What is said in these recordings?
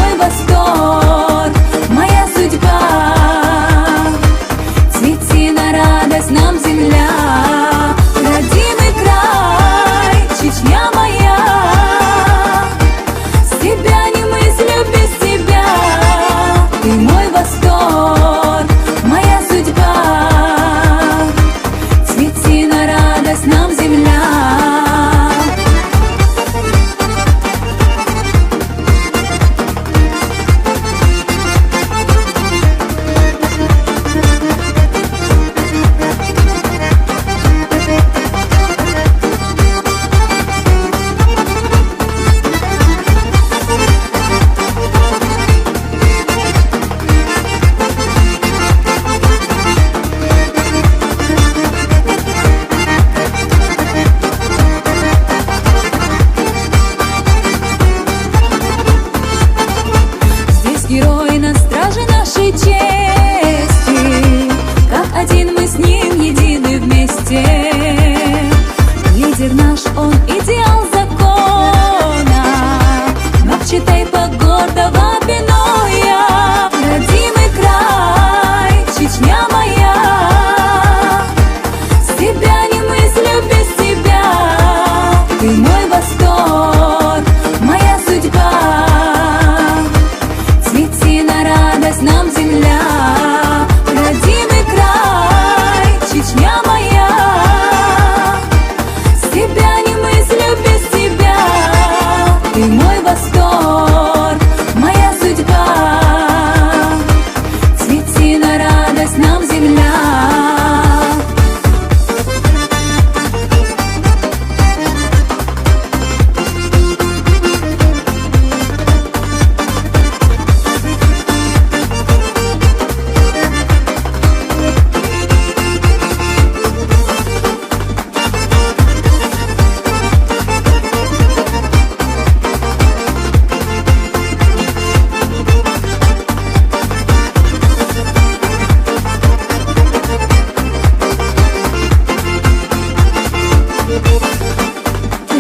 мой восторг, моя судьба. Цвети на радость нам, земля, родимый край, Чечня моя. С тебя не мыслю без тебя, ты мой восторг, моя судьба. Цвети на радость нам, земля. Герои на страже нашей чести, как один мы с ним едины вместе. Лидер наш, он идеал закона, Нокчетейпа гордого Биноя. Родимый край, Чечня моя, с тебя не мыслю без тебя, ты мой восторг, моя судьба. Нам, земля, родимый край, Чечня моя. С тебя не мыслю без тебя, ты мой восторг, моя судьба. Цвети на радость нам, земля.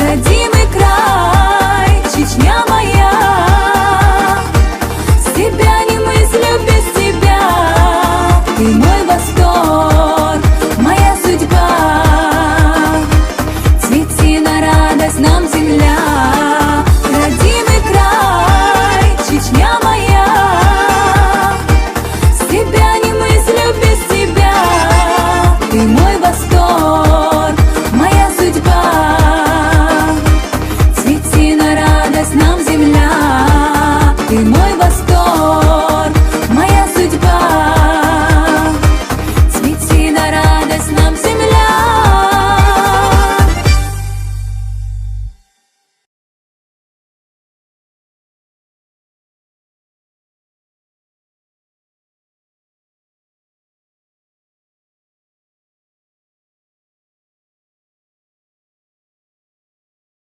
Родимый край, Чечня моя, с тебя не мыслю без тебя, ты мой восторг, моя судьба. Цвети на радость нам, земля, родимый край, Чечня моя. С тебя не мыслю без тебя, ты мой восторг, моя судьба. Нам, земля, ты мой восторг.